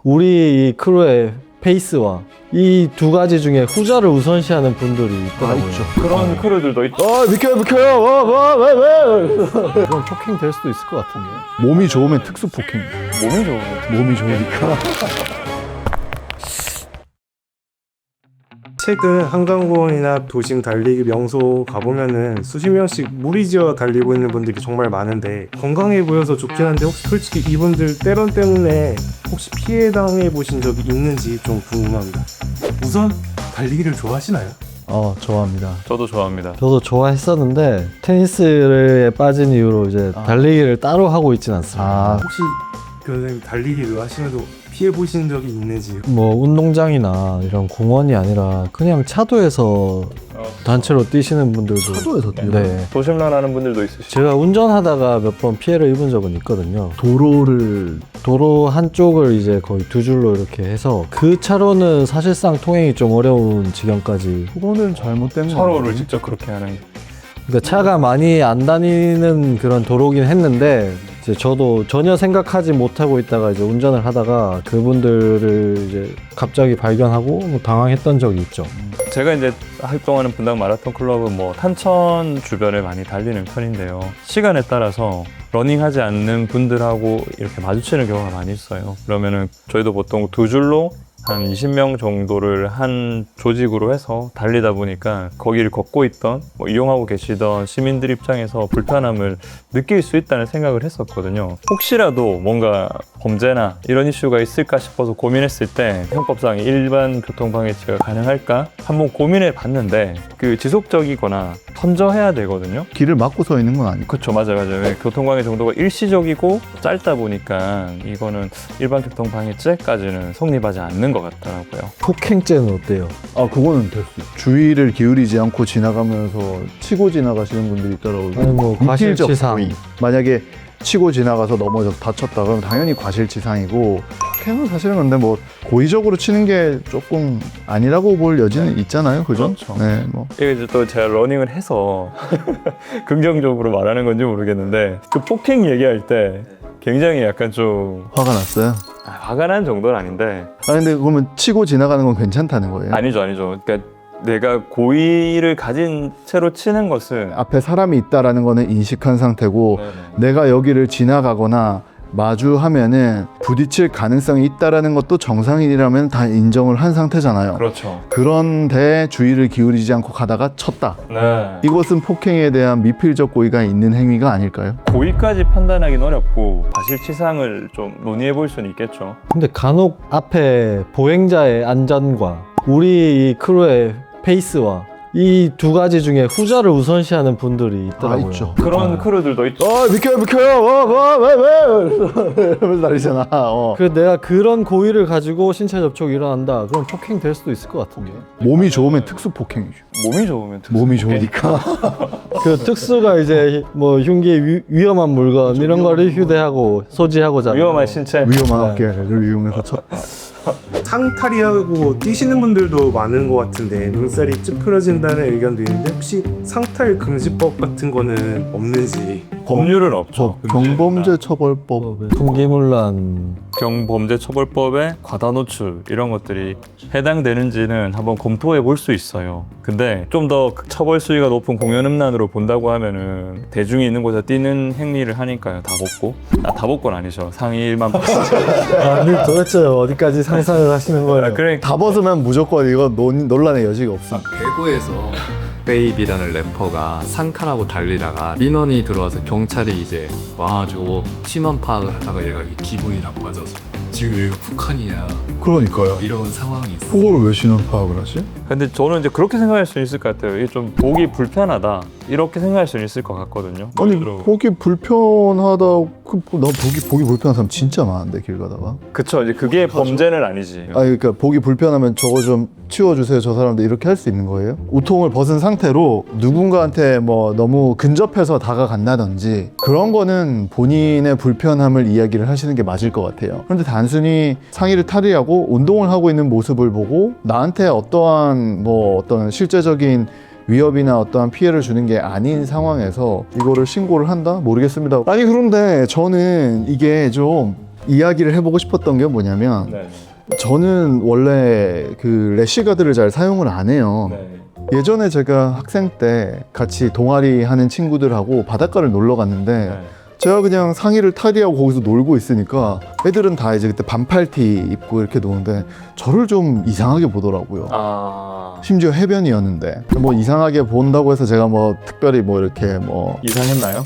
우리 이 크루의 페이스와 이 두 가지 중에 후자를 우선시하는 분들이 있더라고요. 있죠. 그런 크루들도 있죠. 비켜요. 그럼 폭행 될 수도 있을 것 같은데. 몸이 좋으면 특수 폭행. 몸이 좋은 몸이 좋으니까. 최근 한강공원이나 도심 달리기 명소 가보면은 수십 명씩 무리지어 달리고 있는 분들이 정말 많은데 건강해 보여서 좋긴 한데 혹시 솔직히 이분들 때론 때문에 혹시 피해 당해 보신 적이 있는지 좀 궁금합니다. 우선 달리기를 좋아하시나요? 좋아합니다. 저도 좋아합니다. 저도 좋아했었는데 테니스에 빠진 이후로 이제 달리기를 따로 하고 있진 않습니다. 혹시 교수님 달리기를 하시면서 피해 보신 적이 있는지? 뭐 운동장이나 이런 공원이 아니라 그냥 차도에서 단체로 뛰시는 분들도 차도에서 뛰어요? 네. 도심런 하는 분들도 있으시죠. 제가 운전하다가 몇 번 피해를 입은 적은 있거든요. 도로 한쪽을 이제 거의 두 줄로 이렇게 해서 그 차로는 사실상 통행이 좀 어려운 지경까지. 그거는 잘못된 거 차로를 아니에요? 직접 그렇게 하는. 그러니까 차가 많이 안 다니는 그런 도로긴 했는데 이제 저도 전혀 생각하지 못하고 있다가 이제 운전을 하다가 그분들을 이제 갑자기 발견하고 뭐 당황했던 적이 있죠. 제가 이제 활동하는 분당 마라톤 클럽은 뭐 탄천 주변을 많이 달리는 편인데요. 시간에 따라서 러닝하지 않는 분들하고 이렇게 마주치는 경우가 많이 있어요. 그러면은 저희도 보통 두 줄로 한 20명 정도를 한 조직으로 해서 달리다 보니까 거기를 걷고 있던 뭐 이용하고 계시던 시민들 입장에서 불편함을 느낄 수 있다는 생각을 했었거든요. 혹시라도 뭔가 범죄나 이런 이슈가 있을까 싶어서 고민했을 때 형법상 일반 교통방해죄가 가능할까 한번 고민해 봤는데 그 지속적이거나 선저해야 되거든요. 길을 막고 서 있는 건 아니고. 그렇죠. 맞아요. 왜 교통방해 정도가 일시적이고 짧다 보니까 이거는 일반 교통방해죄까지는 성립하지 않는 것 같더라고요. 폭행죄는 어때요? 그거는 될 수 있어요. 주의를 기울이지 않고 지나가면서 치고 지나가시는 분들이 있더라고요. 아니 뭐 미필적 과실치상. 고의. 만약에 치고 지나가서 넘어져서 다쳤다 그러면 당연히 과실치상이고, 폭행은 사실은 근데 뭐 고의적으로 치는 게 조금 아니라고 볼 여지는 있잖아요. 그죠? 그렇죠. 네, 뭐. 이게 이제 또 제가 러닝을 해서 긍정적으로 말하는 건지 모르겠는데 그 폭행 얘기할 때 굉장히 약간 좀 화가 났어요. 화가 난 정도는 아닌데 근데 그러면 치고 지나가는 건 괜찮다는 거예요? 아니죠. 그러니까 내가 고의를 가진 채로 치는 것은 앞에 사람이 있다라는 거는 인식한 상태고, 내가 여기를 지나가거나 마주하면은 부딪힐 가능성이 있다라는 것도 정상인이라면 다 인정을 한 상태잖아요. 그렇죠. 그런데 주의를 기울이지 않고 가다가 쳤다. 네. 이것은 폭행에 대한 미필적 고의가 있는 행위가 아닐까요? 고의까지 판단하기는 어렵고 과실치상을 좀 논의해 볼 수는 있겠죠. 근데 간혹 앞에 보행자의 안전과 우리 이 크루의 페이스와 이 두 가지 중에 후자를 우선시하는 분들이 있더라고요. 있죠. 그런 크루들도 있죠. 비켜요! 왜? 이러면서 다니잖아. 그래서 내가 그런 고의를 가지고 신체 접촉이 일어난다. 그럼 폭행 될 수도 있을 것 같은데. 몸이 좋으면 특수 폭행이죠. 몸이 좋으면 몸이 좋으니까. 그 특수가 이제 뭐 흉기 위험한 물건 이런 거를 휴대하고 소지하고자 위험한 신체. 위험한 어깨를 이용해서 쳤다. 상탈이하고 뛰시는 분들도 많은 것 같은데 눈살이 찌푸려진다는 의견도 있는데 혹시 상탈 금지법 같은 거는 없는지? 법률은 없죠. 경범죄 처벌법. 풍기문란 경범죄처벌법에 과다 노출 이런 것들이 해당되는지는 한번 검토해 볼 수 있어요. 근데 좀 더 처벌 수위가 높은 공연음란으로 본다고 하면은 대중이 있는 곳에 뛰는 행위를 하니까요. 다 벗고는 아니죠. 상의만 아니 도대체 어디까지 상상을 하시는 거예요? 그러니까 다 벗으면 무조건 이거 논란의 여지가 없어. 대구에서 베이비라는 래퍼가 상카라고 달리다가 민원이 들어와서 경찰이 이제 와가지고 팀원 파악을 하다가 얘가 기분이 나빠져서 지금 여기가 북한이야 그러니까요. 이런 상황이 있어. 그거를 왜 신원 파악을 하지? 근데 저는 이제 그렇게 생각할 수 있을 것 같아요. 이게 좀 보기 불편하다 이렇게 생각할 수 있을 것 같거든요. 아니 보기 불편하다. 나 보기 불편한 사람 진짜 많은데 길 가다가. 그쵸. 이제 그게 범죄는 아니지. 아니 그러니까 보기 불편하면 저거 좀 치워주세요 저 사람들 이렇게 할 수 있는 거예요? 우통을 벗은 상태로 누군가한테 뭐 너무 근접해서 다가간다든지 그런 거는 본인의 불편함을 이야기를 하시는 게 맞을 것 같아요. 그런데 단순히 상의를 탈의하고 운동을 하고 있는 모습을 보고 나한테 어떠한 어떤 실제적인 위협이나 어떠한 피해를 주는 게 아닌 상황에서 이거를 신고를 한다? 모르겠습니다. 아니 그런데 저는 이게 좀 이야기를 해보고 싶었던 게 뭐냐면 네. 저는 원래 그 래시가드를 잘 사용을 안 해요. 네. 예전에 제가 학생 때 같이 동아리 하는 친구들하고 바닷가를 놀러 갔는데 네. 제가 그냥 상의를 탈의하고 거기서 놀고 있으니까 애들은 다 이제 그때 반팔티 입고 이렇게 노는데 저를 좀 이상하게 보더라고요. 아, 심지어 해변이었는데 뭐 이상하게 본다고 해서 제가 뭐 특별히 뭐 이렇게 뭐 이상했나요?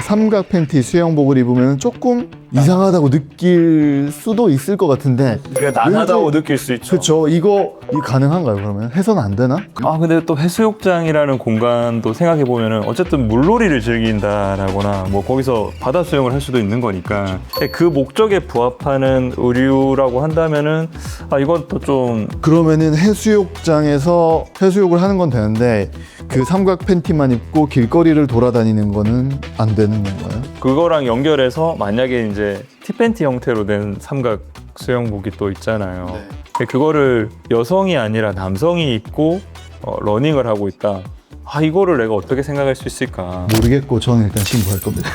삼각 팬티 수영복을 입으면 조금 이상하다고 느낄 수도 있을 것 같은데 난하다고 느낄 수 있죠. 그쵸 이거 가능한가요 그러면? 해서는 안 되나? 아 근데 또 해수욕장이라는 공간도 생각해 보면은 어쨌든 물놀이를 즐긴다라거나 뭐 거기서 바다 수영을 할 수도 있는 거니까 그 목적에 부합하는 의류라고 한다면은 아 이건 또 좀 그러면은 해수욕장에서 해수욕을 하는 건 되는데 그 삼각 팬티만 입고 길거리를 돌아다니는 거는 안 되는 건가요? 그거랑 연결해서 만약에 이제 티팬티 형태로 된 삼각 수영복이 또 있잖아요. 그거를 여성이 아니라 남성이 입고 러닝을 하고 있다. 아 이거를 내가 어떻게 생각할 수 있을까? 모르겠고 저는 일단 신고할 겁니다.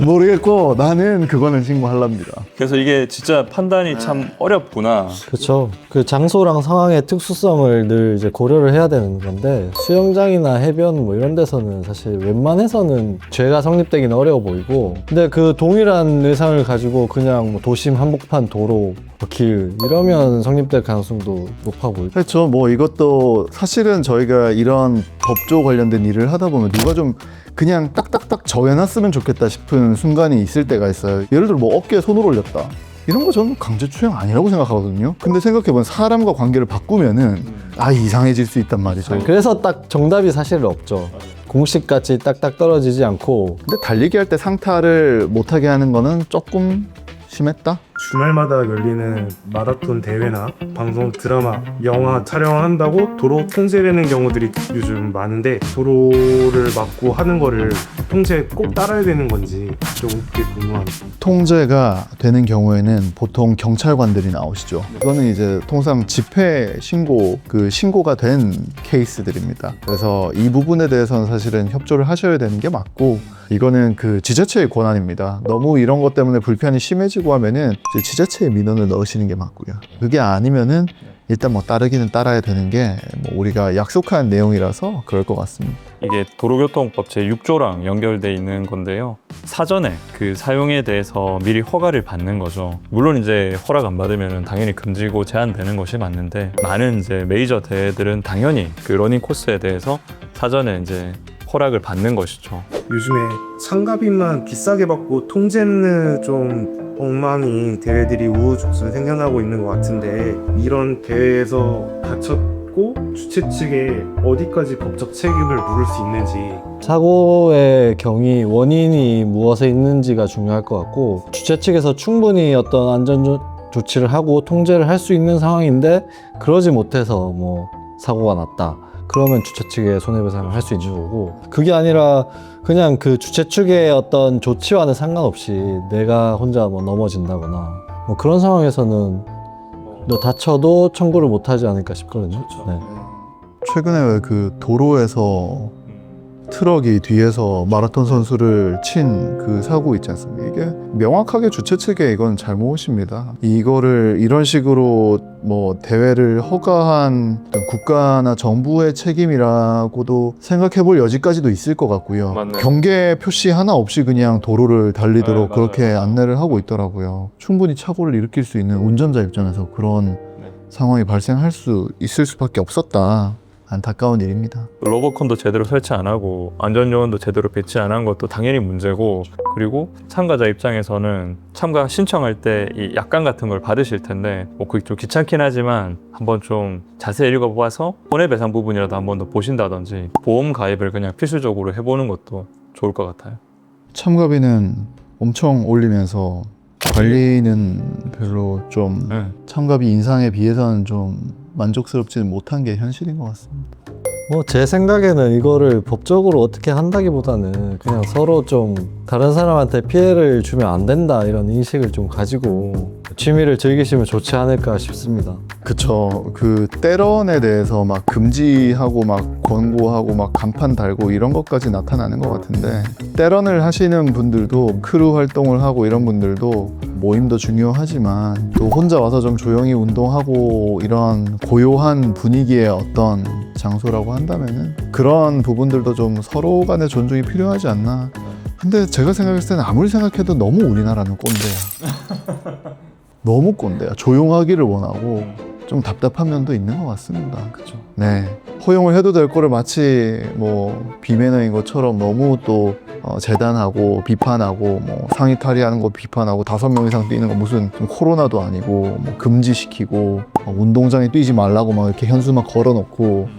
모르겠고 나는 그거는 신고하랍니다. 그래서 이게 진짜 판단이 참 어렵구나. 그렇죠. 그 장소랑 상황의 특수성을 늘 이제 고려를 해야 되는 건데 수영장이나 해변 뭐 이런 데서는 사실 웬만해서는 죄가 성립되기는 어려워 보이고 근데 그 동일한 의상을 가지고 그냥 뭐 도심 한복판 도로 길 이러면 성립될 가능성도 높아 보이고 그렇죠. 뭐 이것도 사실은 저희가 이런 법조 관련된 일을 하다 보면 누가 좀 그냥 딱딱딱 정해놨으면 좋겠다 싶은 순간이 있을 때가 있어요. 예를 들어 뭐 어깨에 손을 올렸다. 이런 거 저는 강제추행 아니라고 생각하거든요. 근데 생각해보면 사람과 관계를 바꾸면은 이상해질 수 있단 말이죠. 그래서 딱 정답이 사실 없죠. 공식같이 딱딱 떨어지지 않고 근데 달리기 할 때 상타를 못하게 하는 거는 조금 심했다? 주말마다 열리는 마라톤 대회나 방송, 드라마, 영화 촬영한다고 도로 통제되는 경우들이 요즘 많은데 도로를 막고 하는 거를 통제 꼭 따라야 되는 건지 좀 그게 궁금합니다. 통제가 되는 경우에는 보통 경찰관들이 나오시죠. 이거는 이제 통상 집회 신고, 신고가 된 케이스들입니다. 그래서 이 부분에 대해서는 사실은 협조를 하셔야 되는 게 맞고 이거는 그 지자체의 권한입니다. 너무 이런 것 때문에 불편이 심해지고 하면은 이제 지자체에 민원을 넣으시는 게 맞고요. 그게 아니면은 일단 뭐 따르기는 따라야 되는 게 뭐 우리가 약속한 내용이라서 그럴 것 같습니다. 이게 도로교통법 제6조랑 연결돼 있는 건데요. 사전에 그 사용에 대해서 미리 허가를 받는 거죠. 물론 이제 허락 안 받으면 당연히 금지고 제한되는 것이 맞는데 많은 이제 메이저 대회들은 당연히 그 러닝 코스에 대해서 사전에 이제 허락을 받는 것이죠. 요즘에 참가비만 비싸게 받고 통제는 좀 엉망이 대회들이 우후죽순 생겨나고 있는 것 같은데 이런 대회에서 다쳤고 주최 측에 어디까지 법적 책임을 물을 수 있는지 사고의 경위, 원인이 무엇에 있는지가 중요할 것 같고 주최 측에서 충분히 어떤 안전 조치를 하고 통제를 할 수 있는 상황인데 그러지 못해서 뭐 사고가 났다. 그러면 주최 측에 손해배상을 할 수 있는 거고 그게 아니라 그냥 그 주최 측의 어떤 조치와는 상관없이 내가 혼자 뭐 넘어진다거나 뭐 그런 상황에서는 너 다쳐도 청구를 못하지 않을까 싶거든요. 네. 최근에 왜 그 도로에서 트럭이 뒤에서 마라톤 선수를 친 그 사고 있지 않습니까? 이게 명확하게 주최 측의 이건 잘못입니다. 이거를 이런 식으로 뭐 대회를 허가한 어떤 국가나 정부의 책임이라고도 생각해 볼 여지까지도 있을 것 같고요. 맞네요. 경계 표시 하나 없이 그냥 도로를 달리도록 네, 그렇게 맞아요. 안내를 하고 있더라고요. 충분히 사고를 일으킬 수 있는 운전자 입장에서 그런 네. 상황이 발생할 수 있을 수밖에 없었다. 안타까운 일입니다. 로버콘도 제대로 설치 안 하고 안전요원도 제대로 배치 안 한 것도 당연히 문제고 그리고 참가자 입장에서는 참가 신청할 때 이 약관 같은 걸 받으실 텐데 뭐 그게 좀 귀찮긴 하지만 한번 좀 자세히 읽어봐서 손해배상 부분이라도 한번 더 보신다든지 보험 가입을 그냥 필수적으로 해보는 것도 좋을 것 같아요. 참가비는 엄청 올리면서 관리는 별로 좀 네. 참가비 인상에 비해서는 좀 만족스럽지는 못한 게 현실인 것 같습니다. 뭐 제 생각에는 이거를 법적으로 어떻게 한다기보다는 그냥 서로 좀 다른 사람한테 피해를 주면 안 된다 이런 인식을 좀 가지고 취미를 즐기시면 좋지 않을까 싶습니다. 그쵸. 그 때런에 대해서 막 금지하고 막 권고하고 막 간판 달고 이런 것까지 나타나는 것 같은데, 때런을 하시는 분들도 크루 활동을 하고 이런 분들도 모임도 중요하지만 또 혼자 와서 좀 조용히 운동하고 이런 고요한 분위기의 어떤 장소라고 한다면은 그런 부분들도 좀 서로 간의 존중이 필요하지 않나. 근데 제가 생각했을 때는 아무리 생각해도 너무 우리나라는 꼰대야. 너무 꼰대야. 조용하기를 원하고 좀 답답한 면도 있는 것 같습니다. 그렇죠. 네. 허용을 해도 될 거를 마치 뭐 비매너인 것처럼 너무 또 재단하고 비판하고 뭐 상의 탈의하는 거 비판하고 5명 이상 뛰는 거 무슨 좀 코로나도 아니고 뭐 금지시키고 운동장에 뛰지 말라고 막 이렇게 현수 막 걸어놓고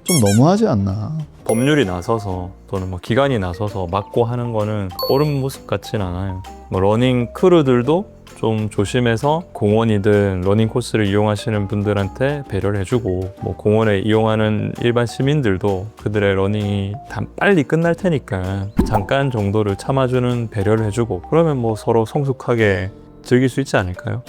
좀 너무하지 않나. 법률이 나서서 또는 뭐 기관이 나서서 막고 하는 거는 옳은 모습 같진 않아요. 뭐 러닝 크루들도 좀 조심해서 공원이든 러닝 코스를 이용하시는 분들한테 배려를 해주고, 뭐 공원에 이용하는 일반 시민들도 그들의 러닝이 다 빨리 끝날 테니까 잠깐 정도를 참아주는 배려를 해주고, 그러면 뭐 서로 성숙하게 즐길 수 있지 않을까요?